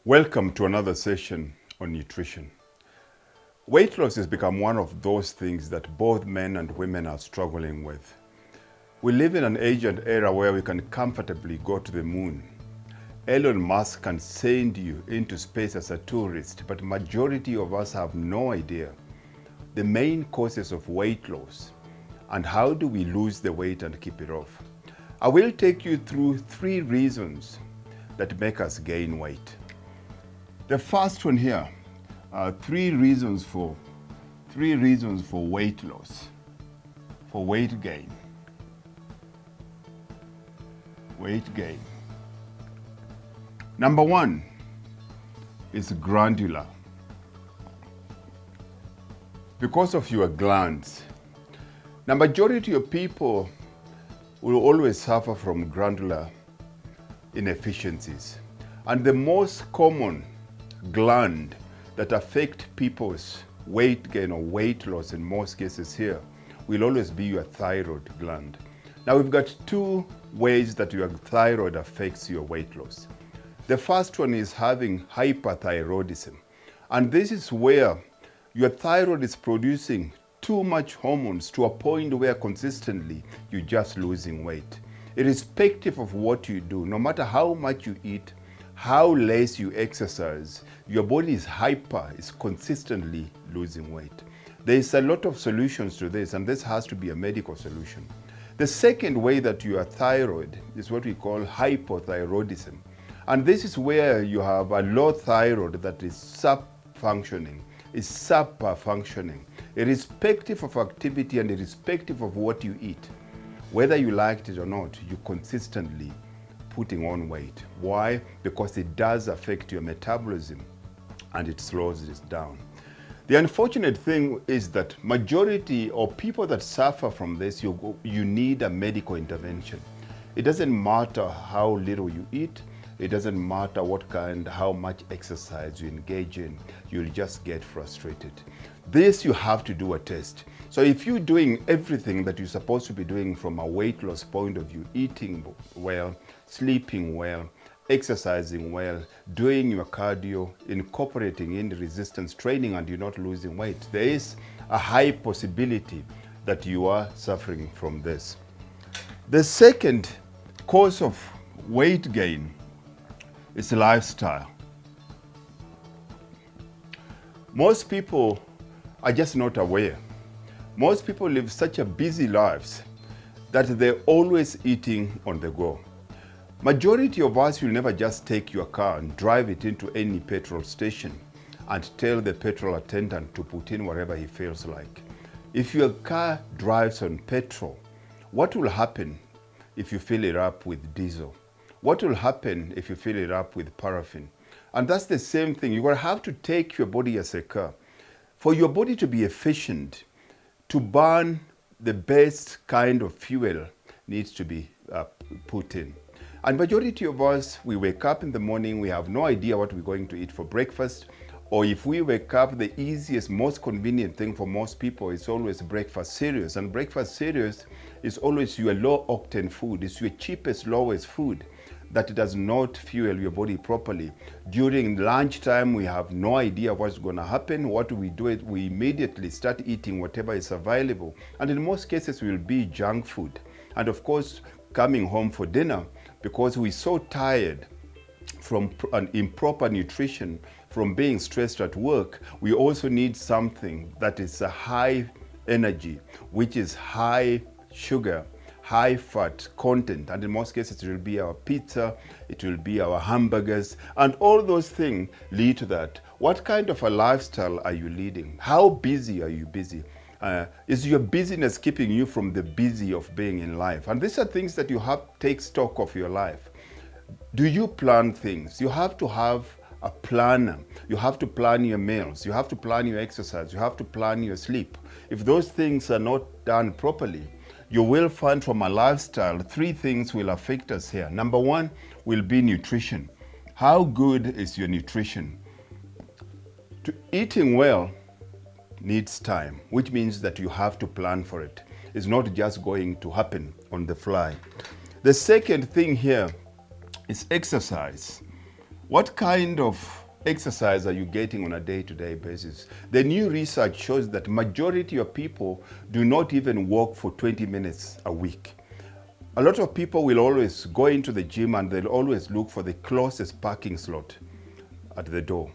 Welcome to another session on nutrition. Weight loss has become one of those things that both men and women are struggling with. We live in an age and era where we can comfortably go to the moon. Elon Musk can send you into space as a tourist, but majority of us have no idea the main causes of weight loss and how do we lose the weight and keep it off. I will take you through 3 reasons that make us gain weight. The first one here are 3 reasons for weight loss, for weight gain. Weight gain. Number 1 is glandular. Because of your glands. Now, majority of people will always suffer from glandular inefficiencies. And the most common gland that affect people's weight gain or weight loss in most cases here will always be your thyroid gland. Now we've got 2 ways that your thyroid affects your weight loss. The first one is having hyperthyroidism. And this is where your thyroid is producing too much hormones to a point where consistently you're just losing weight. Irrespective of what you do, no matter how much you eat, how less you exercise, your body is consistently losing weight. There is a lot of solutions to this, and this has to be a medical solution. The second way that your thyroid is what we call hypothyroidism. And this is where you have a low thyroid that is subfunctioning, irrespective of activity and irrespective of what you eat. Whether you liked it or not, you consistently putting on weight. Why? Because it does affect your metabolism and it slows it down. The unfortunate thing is that majority of people that suffer from this, you need a medical intervention. It doesn't matter how little you eat. It doesn't matter how much exercise you engage in. You'll just get frustrated. This you have to do a test. So if you're doing everything that you're supposed to be doing from a weight loss point of view, eating well, sleeping well, exercising well, doing your cardio, incorporating in resistance training, and you're not losing weight, there is a high possibility that you are suffering from this. The second cause of weight gain is lifestyle. Most people are just not aware. Most people live such a busy lives that they're always eating on the go. Majority of us will never just take your car and drive it into any petrol station and tell the petrol attendant to put in whatever he feels like. If your car drives on petrol, what will happen if you fill it up with diesel? What will happen if you fill it up with paraffin? And that's the same thing. You're going to have to take your body as a car. For your body to be efficient, to burn the best kind of fuel needs to be put in. And majority of us, we wake up in the morning, we have no idea what we're going to eat for breakfast. Or if we wake up, the easiest, most convenient thing for most people is always breakfast cereals. And breakfast cereals is always your low octane food. It's your cheapest, lowest food that does not fuel your body properly. During lunchtime, we have no idea what's going to happen. What do? We immediately start eating whatever is available. And in most cases, it will be junk food. And of course, coming home for dinner, because we're so tired from an improper nutrition, from being stressed at work, we also need something that is a high energy, which is high sugar, high fat content, and in most cases it will be our pizza, it will be our hamburgers, and all those things lead to that. What kind of a lifestyle are you leading? How busy are you busy? Is your busyness keeping you from the busy of being in life? And these are things that you have to take stock of your life. Do you plan things? You have to have a planner. You have to plan your meals. You have to plan your exercise. You have to plan your sleep. If those things are not done properly, you will find from a lifestyle, 3 things will affect us here. Number 1 will be nutrition. How good is your nutrition? Eating well needs time, which means that you have to plan for it. It's not just going to happen on the fly. The second thing here is exercise. What kind of exercise are you getting on a day-to-day basis? The new research shows that majority of people do not even walk for 20 minutes a week. A lot of people will always go into the gym and they'll always look for the closest parking slot at the door.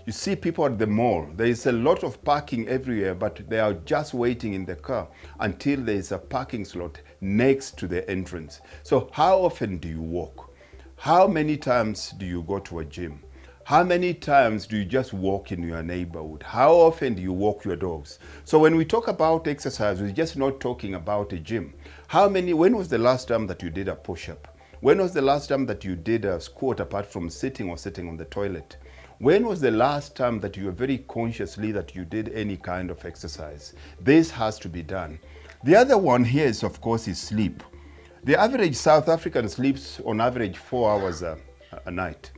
You see people at the mall, there is a lot of parking everywhere, but they are just waiting in the car until there is a parking slot next to the entrance. So how often do you walk? How many times do you go to a gym? How many times do you just walk in your neighborhood? How often do you walk your dogs? So when we talk about exercise, we're just not talking about a gym. When was the last time that you did a push-up? When was the last time that you did a squat apart from sitting or sitting on the toilet? When was the last time that you were very consciously that you did any kind of exercise? This has to be done. The other one here is, of course, is sleep. The average South African sleeps on average 4 hours a night.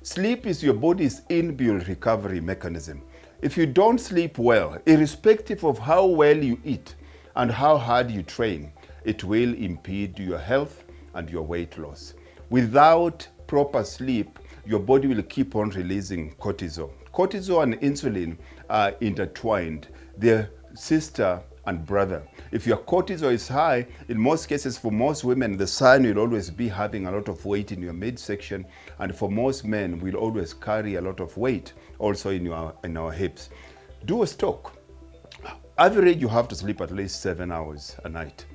Sleep is your body's inbuilt recovery mechanism. If you don't sleep well, irrespective of how well you eat and how hard you train, it will impede your health and your weight loss. Without proper sleep, your body will keep on releasing cortisol. Cortisol and insulin are intertwined. They're sister and brother. If your cortisol is high, in most cases for most women, the sign will always be having a lot of weight in your midsection, and for most men, we'll always carry a lot of weight also in our hips. Do a stock. Average, you have to sleep at least 7 hours a night.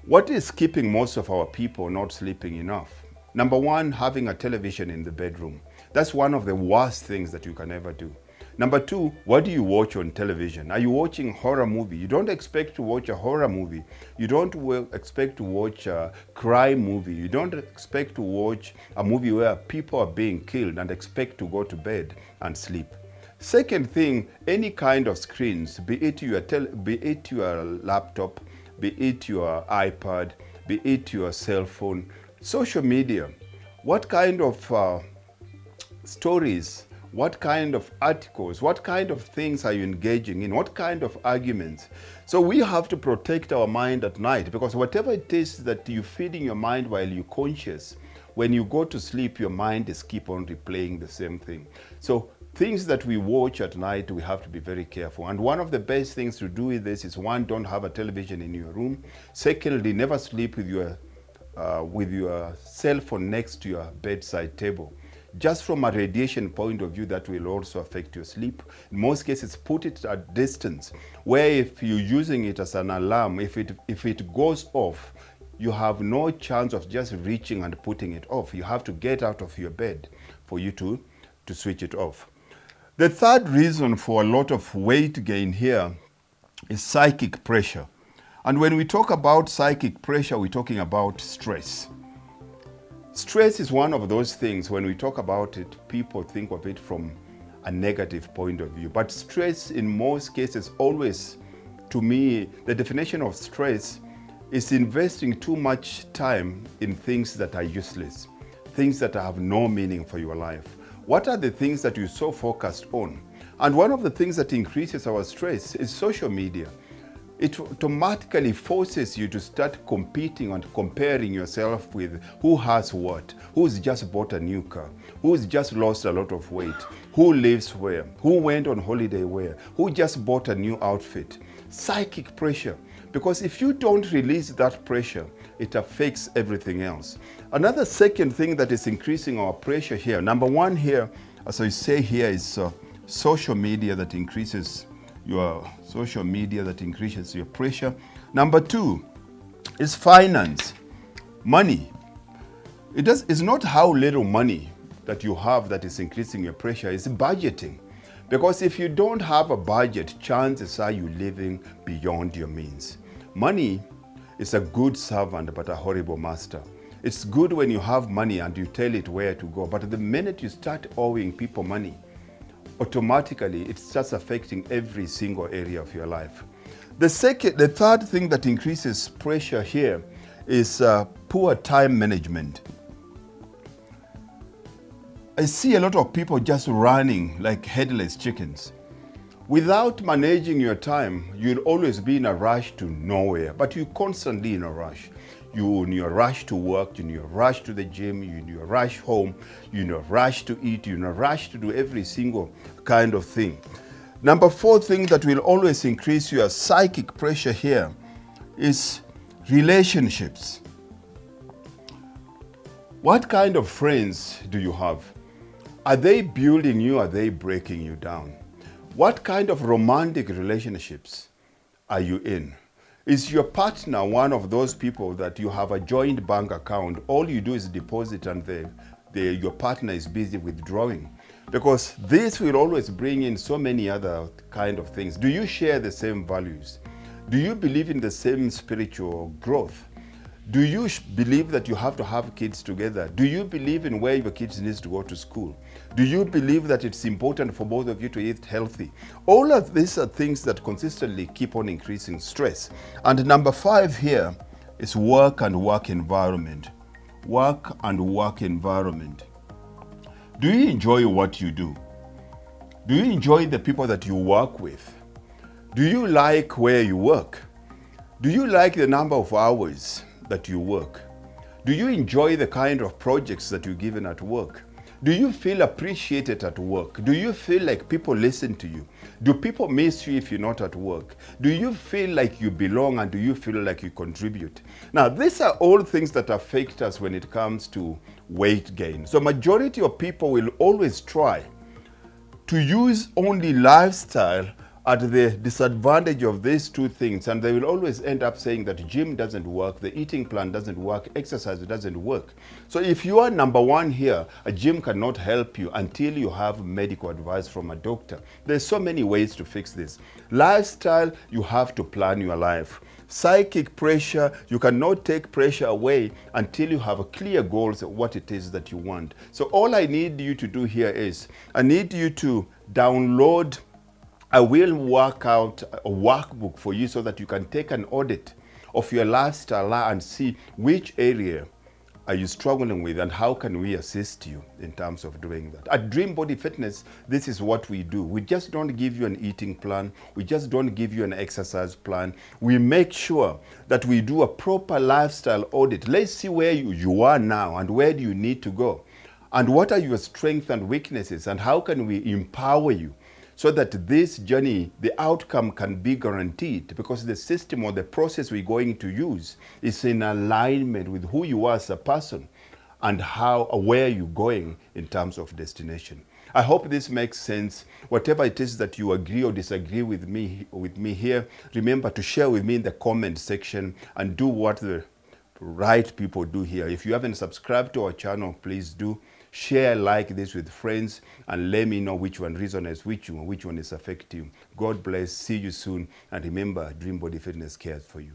What is keeping most of our people not sleeping enough? Number one, having a television in the bedroom. That's one of the worst things that you can ever do. Number two, what do you watch on television? Are you watching horror movie? You don't expect to watch a horror movie. You don't expect to watch a crime movie. You don't expect to watch a movie where people are being killed and expect to go to bed and sleep. Second thing, any kind of screens, be it your laptop, be it your iPad, be it your cell phone, social media. What kind of stories, what kind of articles, what kind of things are you engaging in, what kind of arguments? So we have to protect our mind at night, because whatever it is that you feed in your mind while you're conscious, when you go to sleep, your mind is keep on replaying the same thing. So things that we watch at night, we have to be very careful. And one of the best things to do with this is, one, don't have a television in your room. Secondly, never sleep with your cell phone next to your bedside table. Just from a radiation point of view, that will also affect your sleep. In most cases, put it at distance, where if you're using it as an alarm, if it goes off, you have no chance of just reaching and putting it off. You have to get out of your bed for you to switch it off. The third reason for a lot of weight gain here is psychic pressure. And when we talk about psychic pressure, we're talking about stress. Stress is one of those things, when we talk about it, people think of it from a negative point of view. But stress in most cases always, to me, the definition of stress is investing too much time in things that are useless, things that have no meaning for your life. What are the things that you're so focused on? And one of the things that increases our stress is social media. It automatically forces you to start competing and comparing yourself with who has what, who's just bought a new car, who's just lost a lot of weight, who lives where, who went on holiday where, who just bought a new outfit. Psychic pressure, because if you don't release that pressure, it affects everything else. Another second thing that is increasing our pressure here, number one here, as I say here, is social media that increases your pressure. Number two is finance, money. It's not how little money that you have that is increasing your pressure, it's budgeting. Because if you don't have a budget, chances are you're living beyond your means. Money is a good servant but a horrible master. It's good when you have money and you tell it where to go, but the minute you start owing people money, automatically it starts affecting every single area of your life. The third thing that increases pressure here is poor time management. I see a lot of people just running like headless chickens. Without managing your time, you'll always be in a rush to nowhere, but you're constantly in a rush. You in your rush to work, you in your rush to the gym, you in your rush home, you in your rush to eat, you in a rush to do every single kind of thing. Number 4 thing that will always increase your psychic pressure here is relationships. What kind of friends do you have? Are they building you? Are they breaking you down? What kind of romantic relationships are you in? Is your partner one of those people that you have a joint bank account? All you do is deposit and your partner is busy withdrawing? Because this will always bring in so many other kind of things. Do you share the same values? Do you believe in the same spiritual growth? Do you believe that you have to have kids together? Do you believe in where your kids need to go to school? Do you believe that it's important for both of you to eat healthy? All of these are things that consistently keep on increasing stress. And number 5 here is work and work environment. Work and work environment. Do you enjoy what you do? Do you enjoy the people that you work with? Do you like where you work? Do you like the number of hours that you work? Do you enjoy the kind of projects that you're given at work? Do you feel appreciated at work? Do you feel like people listen to you? Do people miss you if you're not at work? Do you feel like you belong, and do you feel like you contribute? Now, these are all things that affect us when it comes to weight gain. So majority of people will always try to use only lifestyle at the disadvantage of these 2 things, and they will always end up saying that gym doesn't work, the eating plan doesn't work, exercise doesn't work. So if you are number 1 here, a gym cannot help you until you have medical advice from a doctor. There's so many ways to fix this. Lifestyle, you have to plan your life. Psychic pressure, you cannot take pressure away until you have clear goals of what it is that you want. So all I need you to do here is, I need you to download. I will work out a workbook for you so that you can take an audit of your lifestyle and see which area are you struggling with and how can we assist you in terms of doing that. At Dream Body Fitness, this is what we do. We just don't give you an eating plan. We just don't give you an exercise plan. We make sure that we do a proper lifestyle audit. Let's see where you are now and where do you need to go. And what are your strengths and weaknesses, and how can we empower you so that this journey, the outcome can be guaranteed, because the system or the process we're going to use is in alignment with who you are as a person and where you're going in terms of destination. I hope this makes sense. Whatever it is that you agree or disagree with me here, remember to share with me in the comment section and do what the right people do here. If you haven't subscribed to our channel, please do. Share, like this with friends, and let me know which one resonates with you and which one is affecting you. God bless. See you soon. And remember, Dream Body Fitness cares for you.